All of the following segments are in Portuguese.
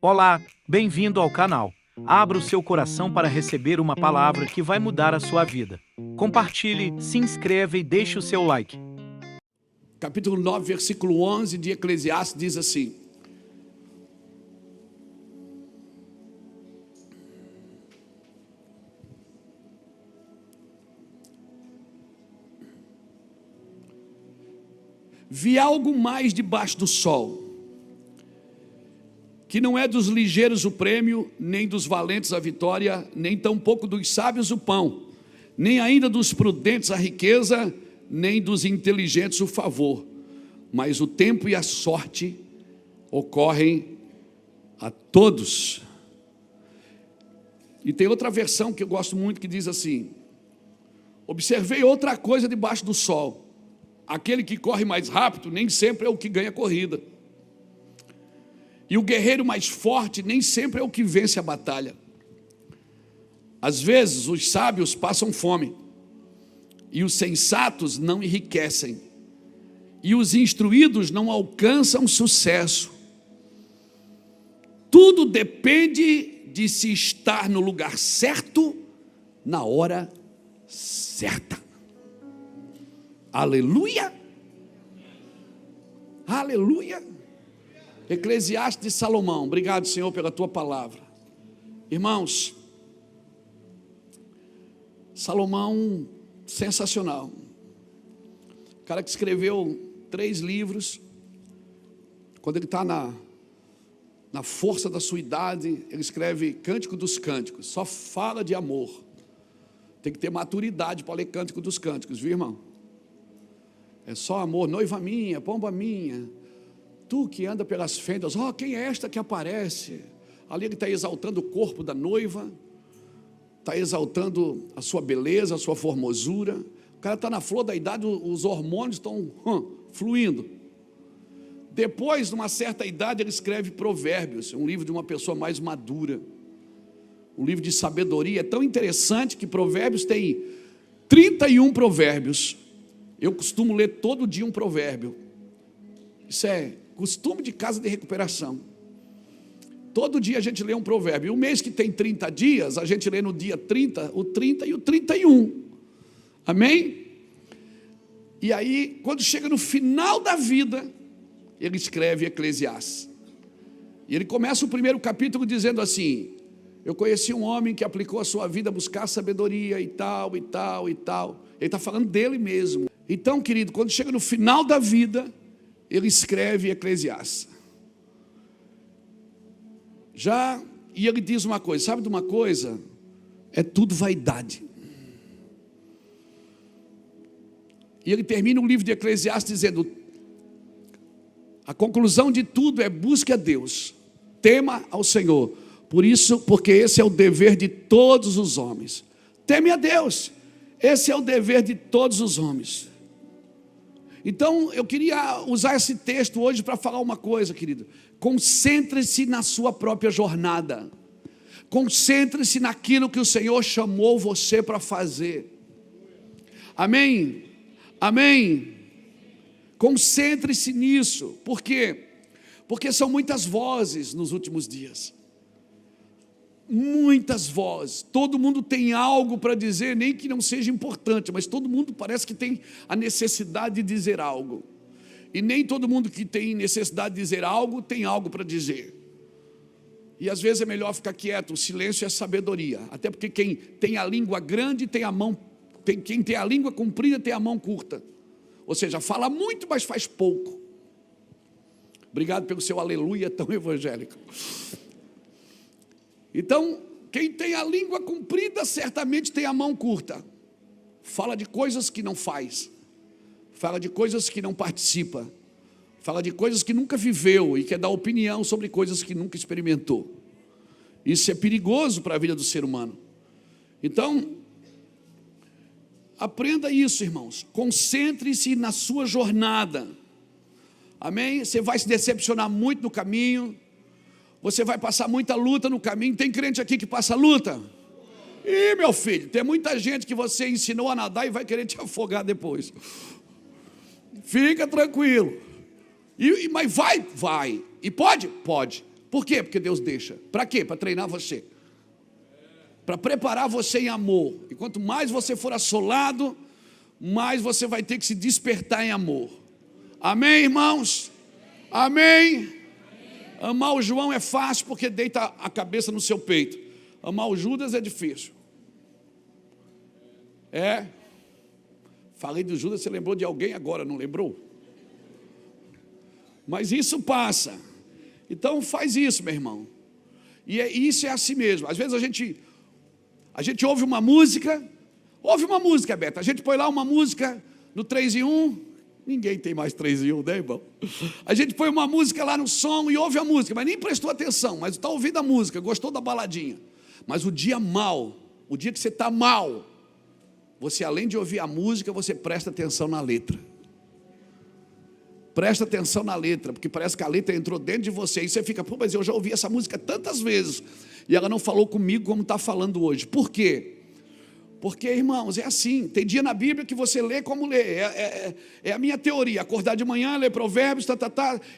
Olá, bem-vindo ao canal. Abra o seu coração para receber uma palavra que vai mudar a sua vida. Compartilhe, se inscreva e deixe o seu like. Capítulo 9, versículo 11 de Eclesiastes diz assim: vi algo mais debaixo do sol, que não é dos ligeiros o prêmio, nem dos valentes a vitória, nem tampouco dos sábios o pão, nem ainda dos prudentes a riqueza, nem dos inteligentes o favor, mas o tempo e a sorte ocorrem a todos. E tem outra versão que eu gosto muito que diz assim: observei outra coisa debaixo do sol, aquele que corre mais rápido nem sempre é o que ganha a corrida, e o guerreiro mais forte nem sempre é o que vence a batalha. Às vezes os sábios passam fome, e os sensatos não enriquecem, e os instruídos não alcançam sucesso. Tudo depende de se estar no lugar certo, na hora certa. Aleluia! Aleluia! Eclesiastes de Salomão. Obrigado, Senhor, pela tua palavra. Irmãos, Salomão, sensacional. O cara que escreveu 3 livros. Quando ele está na força da sua idade, ele escreve Cântico dos Cânticos. Só fala de amor. Tem que ter maturidade para ler Cântico dos Cânticos, viu, irmão? É só amor. Noiva minha, pomba minha, tu que anda pelas fendas, quem é esta que aparece? Ali ele está exaltando o corpo da noiva, está exaltando a sua beleza, a sua formosura. O cara está na flor da idade, os hormônios estão fluindo. Depois, de uma certa idade, ele escreve Provérbios, um livro de uma pessoa mais madura, um livro de sabedoria. É tão interessante que Provérbios tem 31 provérbios. Eu costumo ler todo dia um provérbio. Isso é costume de casa de recuperação. Todo dia a gente lê um provérbio. E o mês que tem 30 dias, a gente lê no dia 30, o 30 e o 31. Amém? E aí, quando chega no final da vida, ele escreve Eclesiastes. E ele começa o primeiro capítulo dizendo assim: eu conheci um homem que aplicou a sua vida a buscar sabedoria e tal, e tal, e tal. Ele está falando dele mesmo. Então, querido, quando chega no final da vida, ele escreve Eclesiastes. E ele diz uma coisa, sabe de uma coisa? É tudo vaidade. E ele termina o livro de Eclesiastes dizendo: a conclusão de tudo é busque a Deus, tema ao Senhor, porque esse é o dever de todos os homens. Teme a Deus, esse é o dever de todos os homens. Então eu queria usar esse texto hoje para falar uma coisa, querido. Concentre-se na sua própria jornada. Concentre-se naquilo que o Senhor chamou você para fazer. Amém? Amém? Concentre-se nisso. Por quê? Porque são muitas vozes nos últimos dias. Muitas vozes. Todo mundo tem algo para dizer, nem que não seja importante, mas todo mundo parece que tem a necessidade de dizer algo. E nem todo mundo que tem necessidade de dizer algo tem algo para dizer. E às vezes é melhor ficar quieto. O silêncio é sabedoria. Até porque quem tem a língua grande tem a mão, quem tem a língua comprida tem a mão curta. Ou seja, fala muito, mas faz pouco. Obrigado pelo seu aleluia tão evangélico. Então, quem tem a língua comprida certamente tem a mão curta. Fala de coisas que não faz. Fala de coisas que não participa. Fala de coisas que nunca viveu e quer dar opinião sobre coisas que nunca experimentou. Isso é perigoso para a vida do ser humano. Então, aprenda isso, irmãos. Concentre-se na sua jornada. Amém? Você vai se decepcionar muito no caminho. Você vai passar muita luta no caminho. Tem crente aqui que passa luta? Ih, meu filho, tem muita gente que você ensinou a nadar e vai querer te afogar depois. Fica tranquilo. Mas vai. E pode? Pode. Por quê? Porque Deus deixa. Para quê? Para treinar você. Para preparar você em amor. E quanto mais você for assolado, mais você vai ter que se despertar em amor. Amém, irmãos? Amém? Amar o João é fácil porque deita a cabeça no seu peito. Amar o Judas é difícil. Falei do Judas, você lembrou de alguém agora, não lembrou? Mas isso passa. Então faz isso, meu irmão. E isso é assim mesmo. Às vezes a gente ouve uma música, Beto. A gente põe lá uma música no 3 em 1. Ninguém tem mais 3 em 1, né, irmão? A gente põe uma música lá no som e ouve a música, mas nem prestou atenção, mas está ouvindo a música, gostou da baladinha. Mas o dia mal, o dia que você está mal, você além de ouvir a música, você presta atenção na letra. Presta atenção na letra, porque parece que a letra entrou dentro de você. E você fica, pô, mas eu já ouvi essa música tantas vezes e ela não falou comigo como está falando hoje. Por quê? Porque, irmãos, é assim. Tem dia na Bíblia que você lê como lê. É a minha teoria. Acordar de manhã, ler provérbios,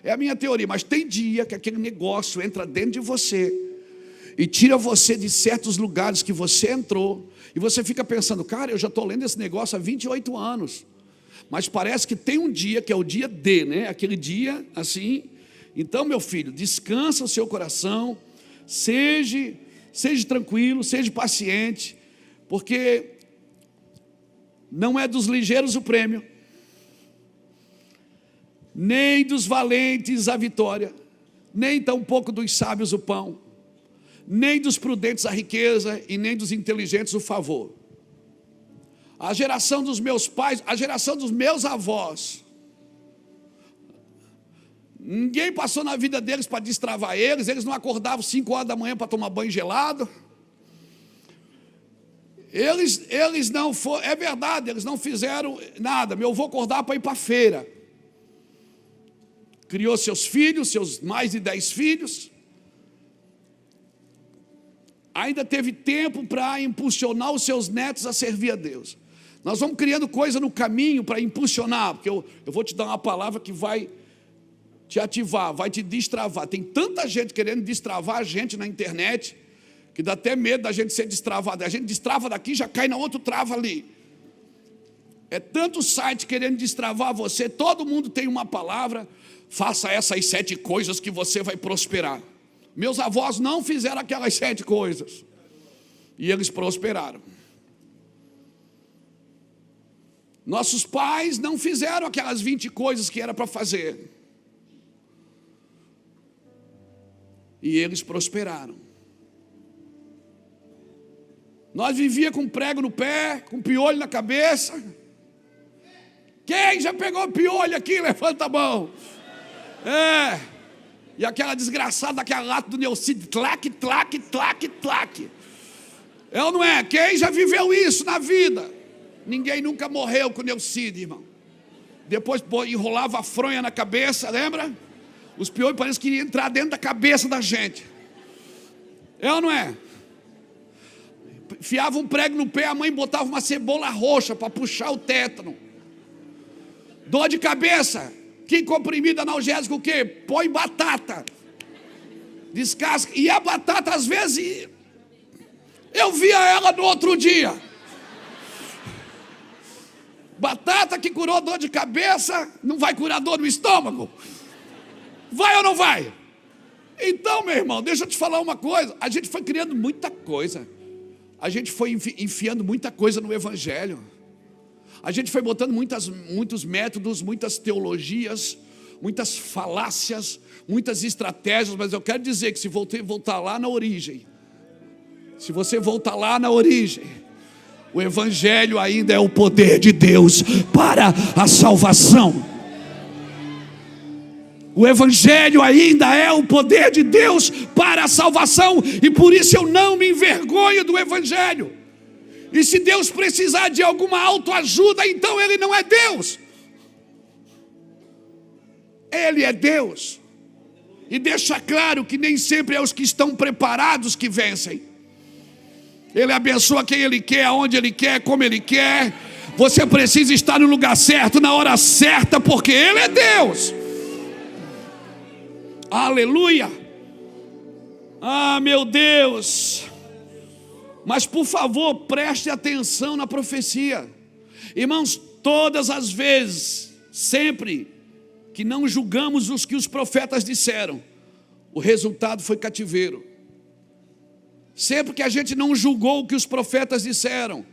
é a minha teoria. Mas tem dia que aquele negócio entra dentro de você e tira você de certos lugares que você entrou. E você fica pensando, cara, eu já estou lendo esse negócio há 28 anos. Mas parece que tem um dia que é o dia D, né? Aquele dia assim. Então, meu filho, descansa o seu coração. Seja tranquilo, seja paciente. Porque não é dos ligeiros o prêmio, nem dos valentes a vitória, nem tampouco dos sábios o pão, nem dos prudentes a riqueza, e nem dos inteligentes o favor. A geração dos meus pais, a geração dos meus avós, ninguém passou na vida deles para destravar eles não acordavam 5 horas da manhã para tomar banho gelado. Eles não foram, é verdade, eles não fizeram nada. Meu avô acordava para ir para a feira. Criou seus filhos, seus mais de 10 filhos. Ainda teve tempo para impulsionar os seus netos a servir a Deus. Nós vamos criando coisa no caminho para impulsionar, porque eu vou te dar uma palavra que vai te ativar, vai te destravar. Tem tanta gente querendo destravar a gente na internet, que dá até medo da gente ser destravado. A gente destrava daqui, já cai na outra trava ali. É tanto site querendo destravar você. Todo mundo tem uma palavra. Faça essas 7 coisas que você vai prosperar. Meus avós não fizeram aquelas 7 coisas e eles prosperaram. Nossos pais não fizeram aquelas 20 coisas que era para fazer e eles prosperaram. Nós vivíamos com prego no pé, com piolho na cabeça. Quem já pegou piolho aqui? Levanta a mão. E aquela desgraçada, aquela lata do Neucid, tlac, tlac, tlac, tlac. É ou não é? Quem já viveu isso na vida? Ninguém nunca morreu com Neucid, irmão. Depois enrolava a fronha na cabeça, lembra? Os piolhos parecem que iriam entrar dentro da cabeça da gente. É ou não é? Enfiava um prego no pé, a mãe botava uma cebola roxa para puxar o tétano. Dor de cabeça, que comprimido analgésico o quê? Põe batata, descasca. E a batata às vezes, eu via ela no outro dia. Batata que curou dor de cabeça, não vai curar dor no estômago? Vai ou não vai? Então, meu irmão, deixa eu te falar uma coisa. A gente foi criando muita coisa. A gente foi enfiando muita coisa no Evangelho. A gente foi botando muitos métodos, muitas teologias, muitas falácias, muitas estratégias. Mas eu quero dizer que se você voltar lá na origem, o Evangelho ainda é o poder de Deus para a salvação. O Evangelho ainda é o poder de Deus para a salvação. E por isso eu não me envergonho do Evangelho. E se Deus precisar de alguma autoajuda, então Ele não é Deus. Ele é Deus. E deixa claro que nem sempre é os que estão preparados que vencem. Ele abençoa quem Ele quer, aonde Ele quer, como Ele quer. Você precisa estar no lugar certo, na hora certa, porque Ele é Deus. Aleluia. Ah, meu Deus! Mas por favor, preste atenção na profecia. Irmãos, todas as vezes, sempre que não julgamos os que os profetas disseram, o resultado foi cativeiro. Sempre que a gente não julgou o que os profetas disseram,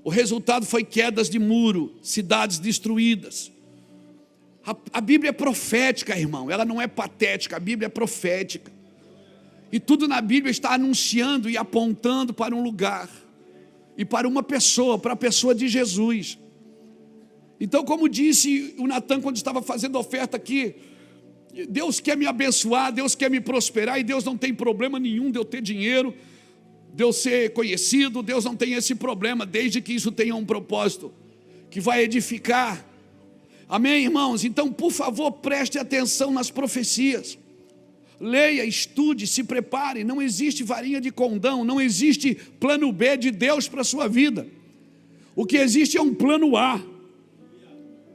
o resultado foi quedas de muro, cidades destruídas. A Bíblia é profética, irmão, ela não é patética, a Bíblia é profética. E tudo na Bíblia está anunciando e apontando para um lugar e para uma pessoa, para a pessoa de Jesus. Então, como disse o Natan quando estava fazendo oferta aqui, Deus quer me abençoar, Deus quer me prosperar, e Deus não tem problema nenhum de eu ter dinheiro, de eu ser conhecido. Deus não tem esse problema, desde que isso tenha um propósito que vai edificar. Amém, irmãos? Então, por favor, preste atenção nas profecias. Leia, estude, se prepare. Não existe varinha de condão, não existe plano B de Deus para a sua vida. O que existe é um plano A.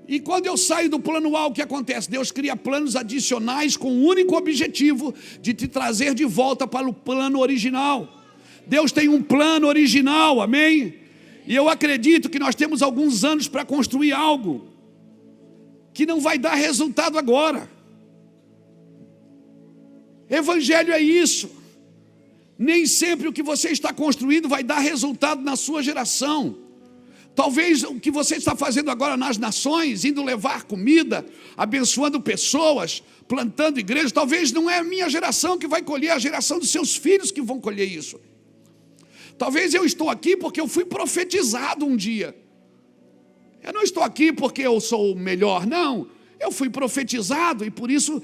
E quando eu saio do plano A, o que acontece? Deus cria planos adicionais com o único objetivo de te trazer de volta para o plano original. Deus tem um plano original, amém? E eu acredito que nós temos alguns anos para construir algo que não vai dar resultado agora. Evangelho é isso. Nem sempre o que você está construindo vai dar resultado na sua geração. Talvez o que você está fazendo agora nas nações, indo levar comida, abençoando pessoas, plantando igrejas, talvez não é a minha geração que vai colher, a geração dos seus filhos que vão colher isso. Talvez eu estou aqui porque eu fui profetizado um dia. Eu não estou aqui porque eu sou o melhor, não. Eu fui profetizado e por isso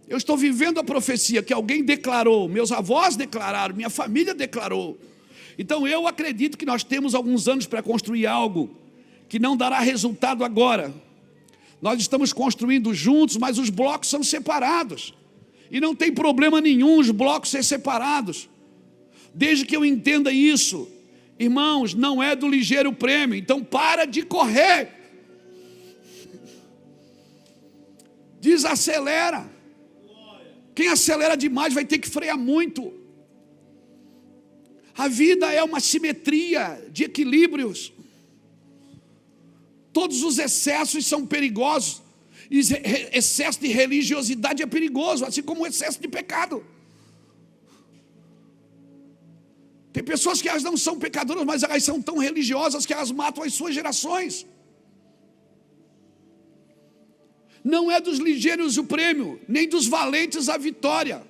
eu estou vivendo a profecia que alguém declarou, meus avós declararam, minha família declarou. Então eu acredito que nós temos alguns anos para construir algo que não dará resultado agora. Nós estamos construindo juntos, mas os blocos são separados. E não tem problema nenhum os blocos ser separados. Desde que eu entenda isso, irmãos, não é do ligeiro prêmio. Então para de correr. Desacelera. Quem acelera demais vai ter que frear muito. A vida é uma simetria de equilíbrios. Todos os excessos são perigosos. E excesso de religiosidade é perigoso, assim como o excesso de pecado. Tem pessoas que elas não são pecadoras, mas elas são tão religiosas que elas matam as suas gerações. Não é dos ligeiros o prêmio, nem dos valentes a vitória.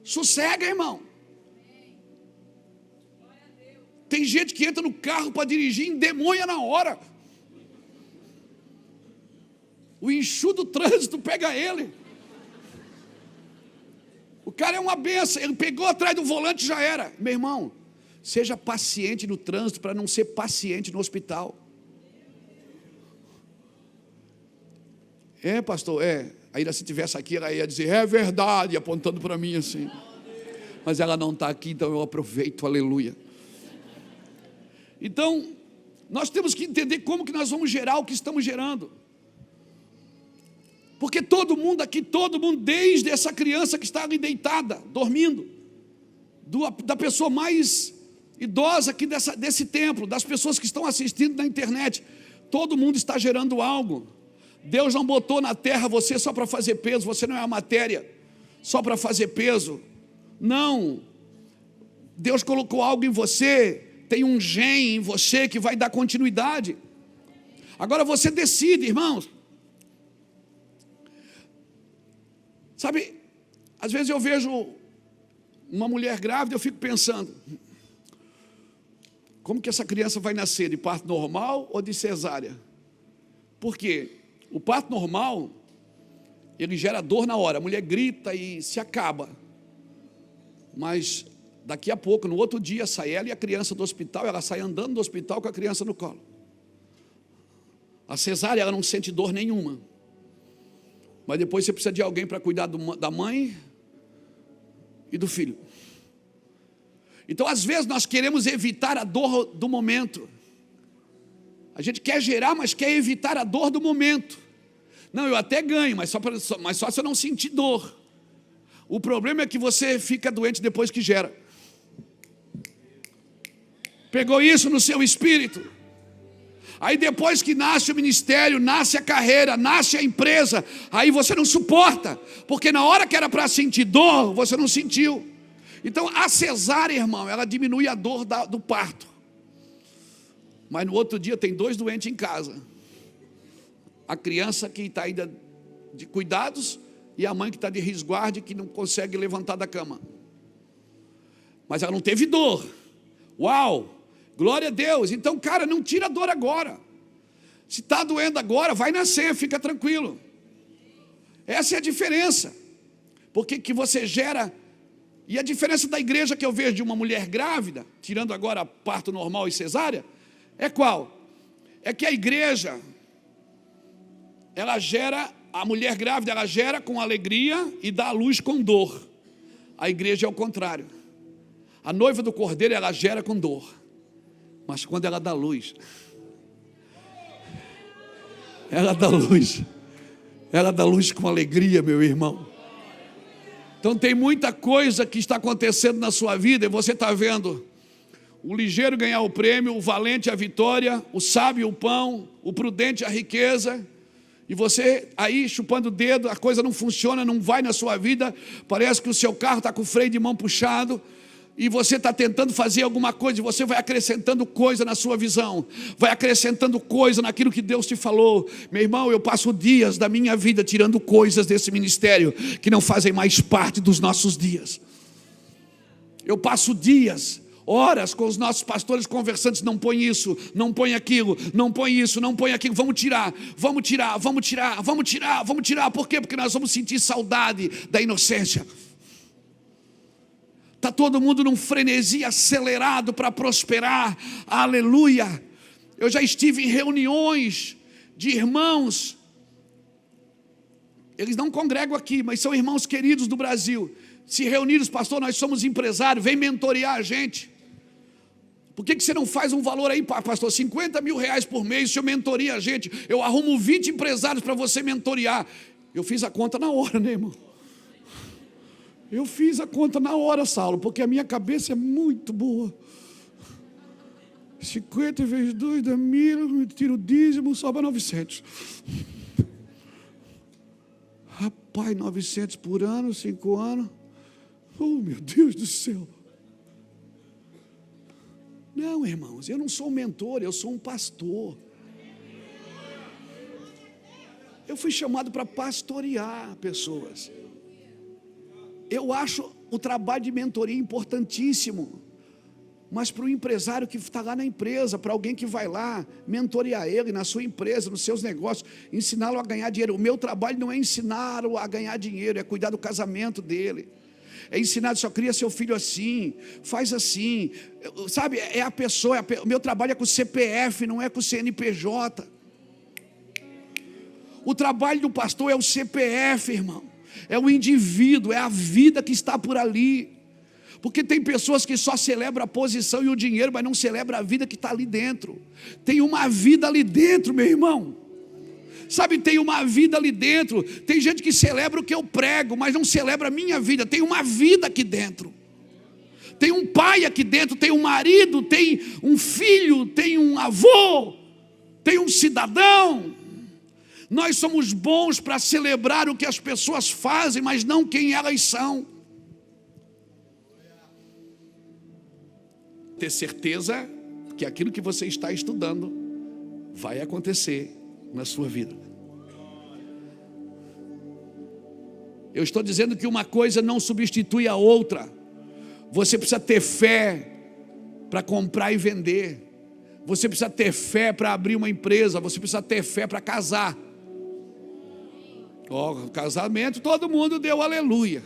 Sossega, irmão. Tem gente que entra no carro para dirigir, endemônia na hora. O enxu do trânsito pega ele. O cara é uma benção, ele pegou atrás do volante e já era. Meu irmão, seja paciente no trânsito para não ser paciente no hospital. É, pastor, é. Ainda se tivesse aqui, ela ia dizer, é verdade, apontando para mim assim. Mas ela não está aqui, então eu aproveito, aleluia. Então, nós temos que entender como que nós vamos gerar o que estamos gerando. Porque todo mundo aqui, desde essa criança que está ali deitada, dormindo, da pessoa mais idosa aqui desse templo, das pessoas que estão assistindo na internet, todo mundo está gerando algo. Deus não botou na terra você só para fazer peso, você não é a matéria só para fazer peso. Não. Deus colocou algo em você, tem um gene em você que vai dar continuidade. Agora você decide, irmãos. Sabe, às vezes eu vejo uma mulher grávida, eu fico pensando, como que essa criança vai nascer, de parto normal ou de cesárea? Por quê? O parto normal, ele gera dor na hora, a mulher grita e se acaba. Mas daqui a pouco, no outro dia, sai ela e a criança do hospital, ela sai andando do hospital com a criança no colo. A cesárea, ela não sente dor nenhuma. Mas depois você precisa de alguém para cuidar da mãe e do filho. Então, às vezes, nós queremos evitar a dor do momento. A gente quer gerar, mas quer evitar a dor do momento. Não, eu até ganho, mas só se eu não sentir dor. O problema é que você fica doente depois que gera. Pegou isso no seu espírito? Aí depois que nasce o ministério, nasce a carreira, nasce a empresa, aí você não suporta, porque na hora que era para sentir dor, você não sentiu. Então a cesárea, irmão, ela diminui a dor do parto. Mas no outro dia tem 2 doentes em casa. A criança que está ainda de cuidados e a mãe que está de resguardo, que não consegue levantar da cama. Mas ela não teve dor. Uau! Glória a Deus. Então, cara, não tira a dor agora. Se está doendo agora, vai nascer, fica tranquilo. Essa é a diferença. Porque que você gera. E a diferença da igreja que eu vejo de uma mulher grávida, tirando agora parto normal e cesárea, é qual? É que a igreja, ela gera, a mulher grávida, ela gera com alegria e dá à luz com dor. A igreja é o contrário. A noiva do cordeiro, ela gera com dor. Mas quando ela dá luz, ela dá luz com alegria, meu irmão. Então tem muita coisa que está acontecendo na sua vida e você está vendo o ligeiro ganhar o prêmio, o valente a vitória, o sábio o pão, o prudente a riqueza, e você aí chupando o dedo, a coisa não funciona, não vai na sua vida, parece que o seu carro está com o freio de mão puxado, e você está tentando fazer alguma coisa, e você vai acrescentando coisa na sua visão, vai acrescentando coisa naquilo que Deus te falou. Meu irmão, eu passo dias da minha vida tirando coisas desse ministério que não fazem mais parte dos nossos dias. Eu passo dias, horas com os nossos pastores conversantes, não põe isso, não põe aquilo, não põe isso, não põe aquilo, vamos tirar, por quê? Porque nós vamos sentir saudade da inocência. Está todo mundo num frenesi acelerado para prosperar, aleluia. Eu já estive em reuniões de irmãos, eles não congregam aqui, mas são irmãos queridos do Brasil, se reuniram, pastor, nós somos empresários, vem mentorear a gente. Por que você não faz um valor aí, pastor, 50 mil reais por mês, o senhor mentoria a gente, eu arrumo 20 empresários para você mentorear. Eu fiz a conta na hora, né, irmão? Eu fiz a conta na hora, Saulo, porque a minha cabeça é muito boa. 50 vezes 2 dá 1.000, tiro o dízimo, sobra 900. Rapaz, 900 por ano, 5 anos. Oh, meu Deus do céu. Não, irmãos, eu não sou um mentor, eu sou um pastor. Eu fui chamado para pastorear pessoas. Eu acho o trabalho de mentoria importantíssimo, mas para o empresário que está lá na empresa, para alguém que vai lá mentorear ele na sua empresa, nos seus negócios, ensiná-lo a ganhar dinheiro. O meu trabalho não é ensiná-lo a ganhar dinheiro, é cuidar do casamento dele, é ensinar, só cria seu filho assim, faz assim, sabe, é a pessoa, o meu trabalho é com o CPF, não é com o CNPJ. O trabalho do pastor é o CPF, irmão. É o indivíduo, é a vida que está por ali. Porque tem pessoas que só celebram a posição e o dinheiro, mas não celebram a vida que está ali dentro. Tem uma vida ali dentro, meu irmão. Sabe, tem uma vida ali dentro. Tem gente que celebra o que eu prego, mas não celebra a minha vida. Tem uma vida aqui dentro. Tem um pai aqui dentro, tem um marido, tem um filho, tem um avô, tem um cidadão. Nós somos bons para celebrar o que as pessoas fazem, mas não quem elas são. Ter certeza que aquilo que você está estudando vai acontecer na sua vida. Eu estou dizendo que uma coisa não substitui a outra. Você precisa ter fé para comprar e vender. Você precisa ter fé para abrir uma empresa. Você precisa ter fé para casar. Casamento, todo mundo deu aleluia.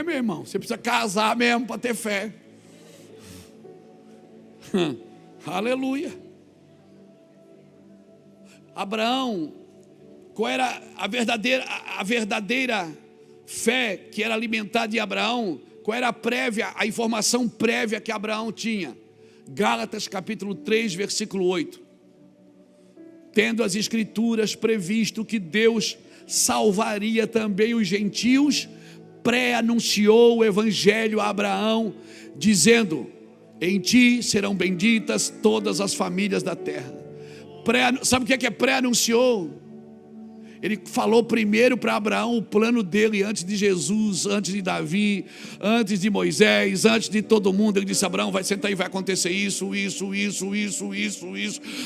Meu irmão, você precisa casar mesmo para ter fé. Aleluia. Abraão, qual era a verdadeira fé que era alimentada em Abraão? Qual era a informação prévia que Abraão tinha? Gálatas capítulo 3, versículo 8. Tendo as escrituras previsto que Deus salvaria também os gentios, pré-anunciou o evangelho a Abraão, dizendo: em ti serão benditas todas as famílias da terra. Sabe o que é pré-anunciou? Ele falou primeiro para Abraão o plano dele antes de Jesus, antes de Davi, antes de Moisés, antes de todo mundo. Ele disse: Abraão, vai sentar e vai acontecer isso,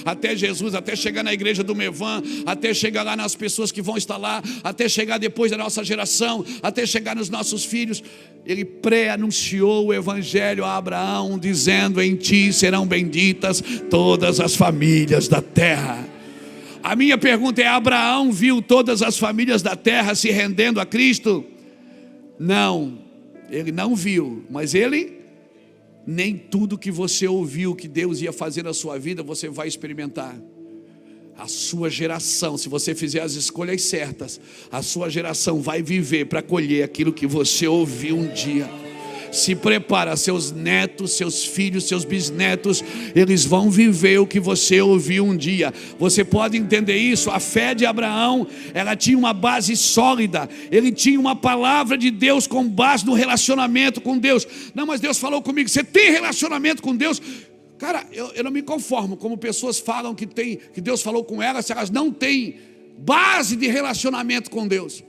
até Jesus, até chegar na igreja do Mevan, até chegar lá nas pessoas que vão estar lá, até chegar depois da nossa geração, até chegar nos nossos filhos. Ele pré-anunciou o evangelho a Abraão, dizendo: em ti serão benditas todas as famílias da terra. A minha pergunta é: Abraão viu todas as famílias da terra se rendendo a Cristo? Não, ele não viu, mas nem tudo que você ouviu que Deus ia fazer na sua vida, você vai experimentar. A sua geração, se você fizer as escolhas certas, a sua geração vai viver para colher aquilo que você ouviu um dia. Se prepara, seus netos, seus filhos, seus bisnetos, eles vão viver o que você ouviu um dia. Você pode entender isso? A fé de Abraão, ela tinha uma base sólida. Ele tinha uma palavra de Deus com base no relacionamento com Deus. Não, mas Deus falou comigo. Você tem relacionamento com Deus? Cara, eu não me conformo como pessoas falam que Deus falou com elas, se elas não têm base de relacionamento com Deus.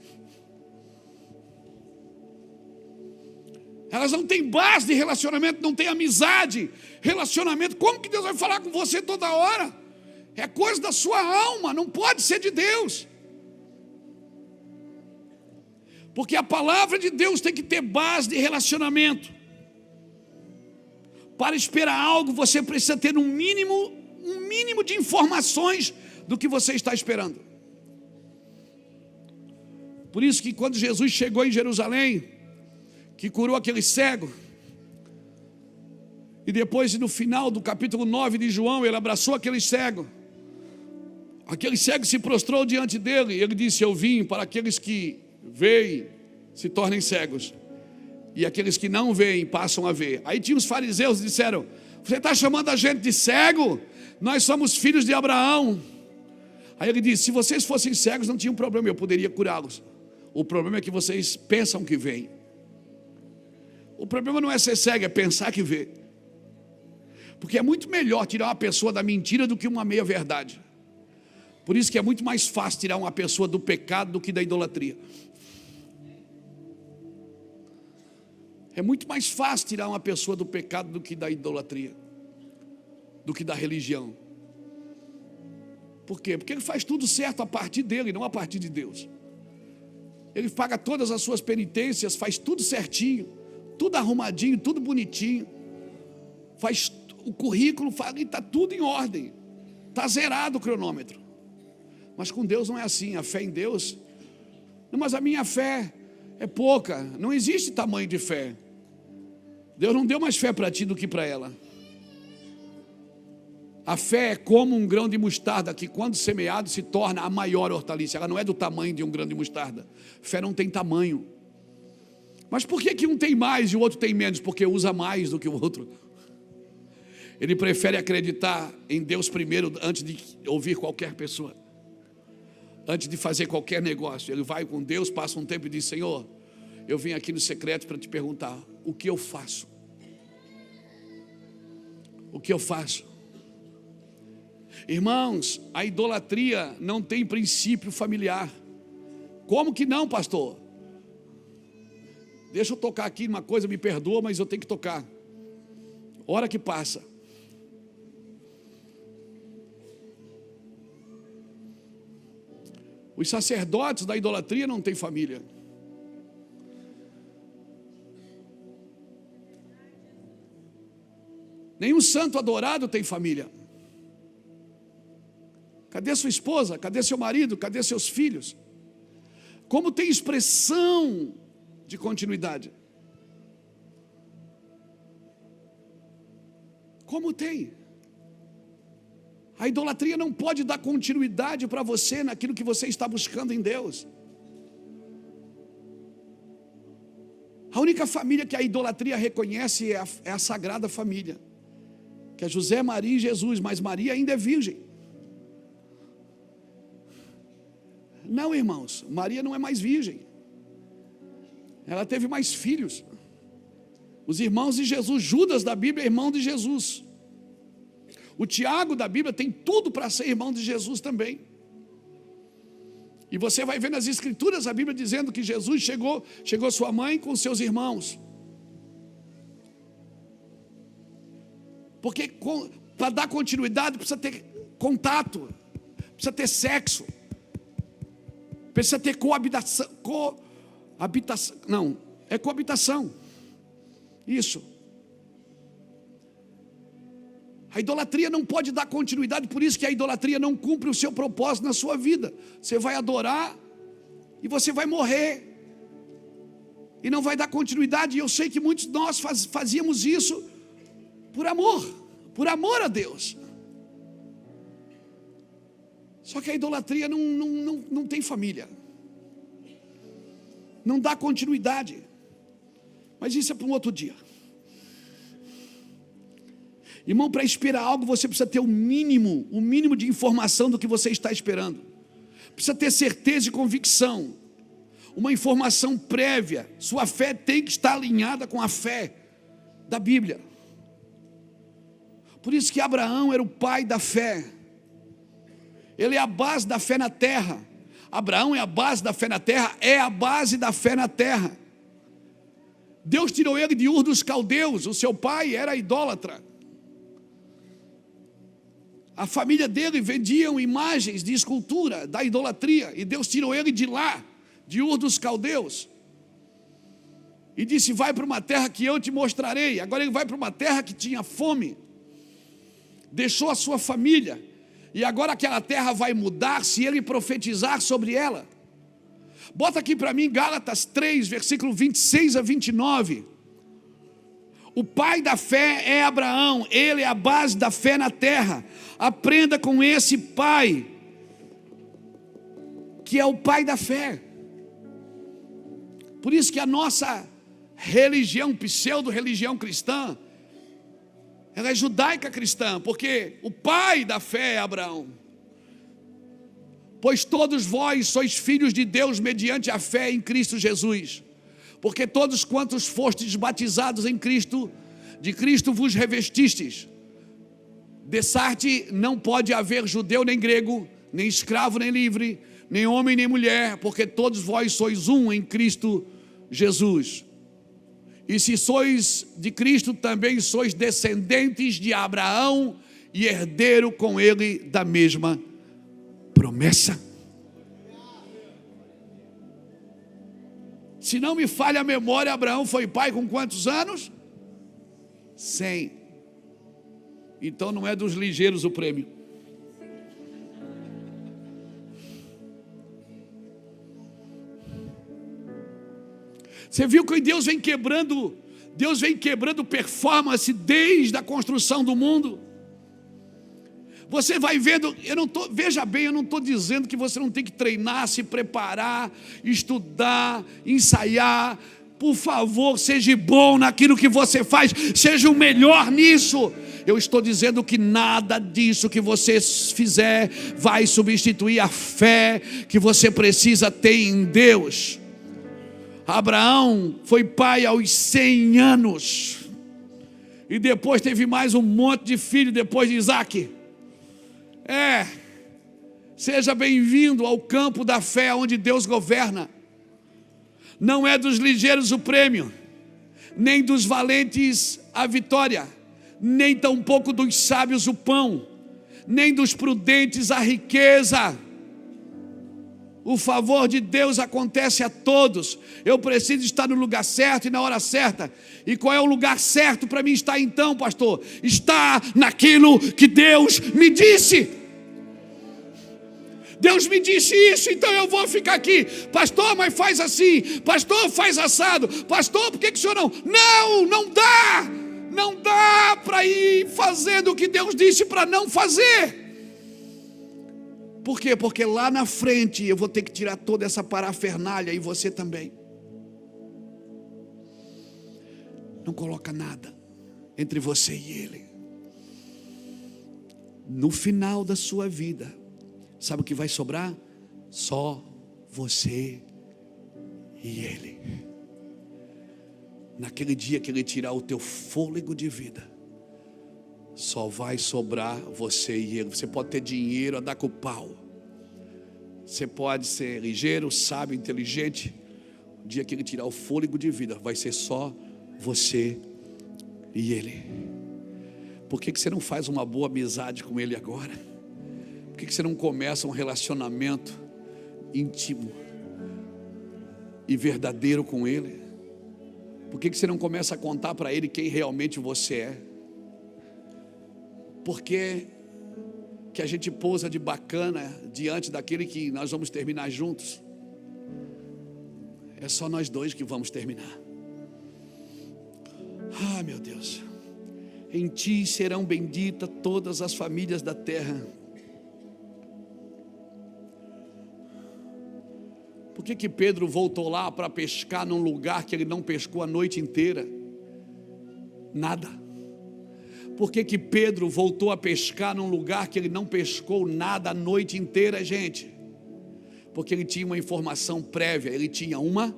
Elas não têm base de relacionamento, não têm amizade, relacionamento. Como que Deus vai falar com você toda hora? É coisa da sua alma, não pode ser de Deus. Porque a palavra de Deus tem que ter base de relacionamento. Para esperar algo, você precisa ter um mínimo de informações do que você está esperando. Por isso que quando Jesus chegou em Jerusalém, que curou aquele cego, e depois no final do capítulo 9 de João, ele abraçou aquele cego se prostrou diante dele, e ele disse: eu vim para aqueles que veem se tornem cegos, e aqueles que não veem passam a ver. Aí tinha os fariseus que disseram: você está chamando a gente de cego? Nós somos filhos de Abraão. Aí ele disse: se vocês fossem cegos não tinha um problema, eu poderia curá-los. O problema é que vocês pensam que veem. O problema não é ser cego, é pensar que vê. Porque é muito melhor tirar uma pessoa da mentira do que uma meia verdade. Por isso que é muito mais fácil tirar uma pessoa do pecado do que da idolatria. É muito mais fácil tirar uma pessoa do pecado do que da idolatria, do que da religião. Por quê? Porque ele faz tudo certo a partir dele, não a partir de Deus. Ele paga todas as suas penitências, faz tudo certinho, tudo arrumadinho, tudo bonitinho, faz o currículo, está tudo em ordem, está zerado o cronômetro. Mas com Deus não é assim. A fé em Deus, não, mas a minha fé é pouca. Não existe tamanho de fé. Deus não deu mais fé para ti do que para ela. A fé é como um grão de mostarda, que quando semeado se torna a maior hortaliça. Ela não é do tamanho de um grão de mostarda. Fé não tem tamanho. Mas por que um tem mais e o outro tem menos? Porque usa mais do que o outro. Ele prefere acreditar em Deus primeiro antes de ouvir qualquer pessoa, antes de fazer qualquer negócio. Ele vai com Deus, passa um tempo e diz: Senhor, eu vim aqui no secreto para te perguntar, o que eu faço? O que eu faço? Irmãos, a idolatria não tem princípio familiar. Como que não, pastor? Deixa eu tocar aqui uma coisa, me perdoa, mas eu tenho que tocar. Hora que passa. Os sacerdotes da idolatria não têm família. Nenhum santo adorado tem família. Cadê sua esposa? Cadê seu marido? Cadê seus filhos? Como tem expressão de continuidade? Como tem? A idolatria não pode dar continuidade para você naquilo que você está buscando em Deus. A única família que a idolatria reconhece é a Sagrada Família, que é José, Maria e Jesus, mas Maria ainda é virgem. Não, irmãos, Maria não é mais virgem. Ela teve mais filhos. Os irmãos de Jesus, Judas da Bíblia é irmão de Jesus. O Tiago da Bíblia tem tudo para ser irmão de Jesus também. E você vai ver nas escrituras a Bíblia dizendo que Jesus chegou sua mãe com seus irmãos. Porque para dar continuidade precisa ter contato, precisa ter sexo, precisa ter coabitação. Coabitação. Isso. A idolatria não pode dar continuidade, por isso que a idolatria não cumpre o seu propósito na sua vida. Você vai adorar e você vai morrer e não vai dar continuidade. E eu sei que muitos de nós fazíamos isso por amor a Deus. Só que a idolatria não tem família, não dá continuidade. Mas isso é para um outro dia. Irmão, para esperar algo você precisa ter o mínimo de informação do que você está esperando. Precisa ter certeza e convicção, uma informação prévia. Sua fé tem que estar alinhada com a fé da Bíblia. Por isso que Abraão era o pai da fé. Ele é a base da fé na terra. Abraão é a base da fé na terra, é a base da fé na terra. Deus tirou ele de Ur dos Caldeus, o seu pai era idólatra. A família dele vendiam imagens de escultura da idolatria, e Deus tirou ele de lá, de Ur dos Caldeus, e disse: vai para uma terra que eu te mostrarei. Agora ele vai para uma terra que tinha fome, deixou a sua família, e agora aquela terra vai mudar se ele profetizar sobre ela. Bota aqui para mim Gálatas 3, versículo 26 a 29. O pai da fé é Abraão, ele é a base da fé na terra. Aprenda com esse pai, que é o pai da fé. Por isso que a nossa religião, pseudo-religião cristã, ela é judaica cristã, porque o pai da fé é Abraão. Pois todos vós sois filhos de Deus mediante a fé em Cristo Jesus. Porque todos quantos fostes batizados em Cristo, de Cristo vos revestistes. Dessarte não pode haver judeu nem grego, nem escravo nem livre, nem homem nem mulher, porque todos vós sois um em Cristo Jesus. E se sois de Cristo, também sois descendentes de Abraão e herdeiro com ele da mesma promessa. Se não me falha a memória, Abraão foi pai com quantos anos? 100. Então não é dos ligeiros o prêmio. Você viu que Deus vem quebrando performance desde a construção do mundo. Você vai vendo, veja bem, eu não estou dizendo que você não tem que treinar, se preparar, estudar, ensaiar. Por favor, seja bom naquilo que você faz, seja o melhor nisso. Eu estou dizendo que nada disso que você fizer vai substituir a fé que você precisa ter em Deus. Abraão foi pai aos 100 anos, e depois teve mais um monte de filhos depois de Isaac. Seja bem-vindo ao campo da fé onde Deus governa. Não é dos ligeiros o prêmio, nem dos valentes a vitória, nem tampouco dos sábios o pão, nem dos prudentes a riqueza. O favor de Deus acontece a todos. Eu preciso estar no lugar certo e na hora certa. E qual é o lugar certo para mim estar então, pastor? Está naquilo que Deus me disse. Deus me disse isso, então eu vou ficar aqui. Pastor, mas faz assim. Pastor, faz assado. Pastor, por que o senhor não? Não dá. Não dá para ir fazendo o que Deus disse para não fazer. Por quê? Porque lá na frente eu vou ter que tirar toda essa parafernália, e você também. Não coloca nada entre você e Ele. No final da sua vida, sabe o que vai sobrar? Só você e Ele. Naquele dia que Ele tirar o teu fôlego de vida, só vai sobrar você e Ele. Você pode ter dinheiro a dar com o pau, você pode ser ligeiro, sábio, inteligente. O dia que Ele tirar o fôlego de vida, vai ser só você e Ele. Por que você não faz uma boa amizade com Ele agora? Por que você não começa um relacionamento íntimo e verdadeiro com Ele? Por que você não começa a contar para Ele quem realmente você é? Por que a gente pousa de bacana diante daquele que nós vamos terminar juntos? É só nós dois que vamos terminar. Ah, meu Deus. Em ti serão benditas todas as famílias da terra. Por que Pedro voltou lá para pescar num lugar que ele não pescou a noite inteira? Nada. Por que Pedro voltou a pescar num lugar que ele não pescou nada a noite inteira, gente? Porque ele tinha uma informação prévia, ele tinha uma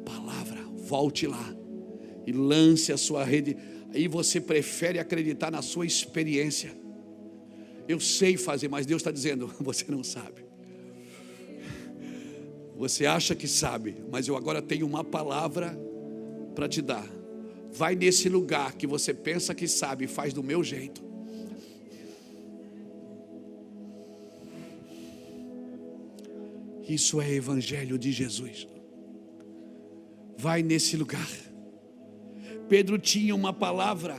palavra. Volte lá e lance a sua rede. Aí você prefere acreditar na sua experiência. Eu sei fazer, mas Deus está dizendo, você não sabe. Você acha que sabe, mas eu agora tenho uma palavra para te dar. Vai nesse lugar que você pensa que sabe e faz do meu jeito. Isso é evangelho de Jesus. Vai nesse lugar. Pedro tinha uma palavra,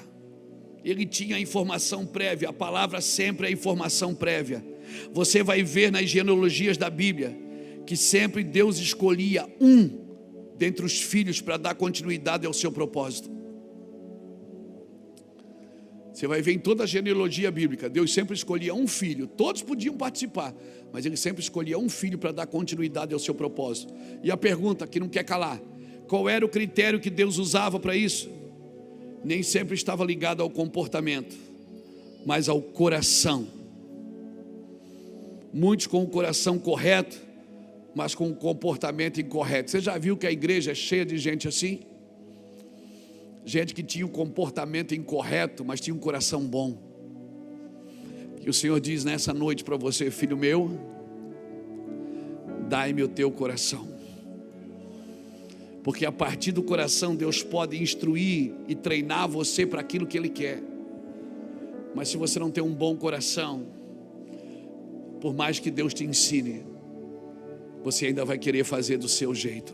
ele tinha a informação prévia. A palavra sempre é informação prévia. Você vai ver nas genealogias da Bíblia que sempre Deus escolhia um dentre os filhos para dar continuidade ao seu propósito. Você vai ver em toda a genealogia bíblica, Deus sempre escolhia um filho. Todos podiam participar, mas Ele sempre escolhia um filho para dar continuidade ao seu propósito. E a pergunta que não quer calar: qual era o critério que Deus usava para isso? Nem sempre estava ligado ao comportamento, mas ao coração. Muitos com o coração correto, mas com o comportamento incorreto. Você já viu que a igreja é cheia de gente assim? Gente que tinha um comportamento incorreto, mas tinha um coração bom. E o Senhor diz nessa noite para você: filho meu, dai-me o teu coração. Porque a partir do coração Deus pode instruir e treinar você para aquilo que Ele quer. Mas se você não tem um bom coração, por mais que Deus te ensine, você ainda vai querer fazer do seu jeito.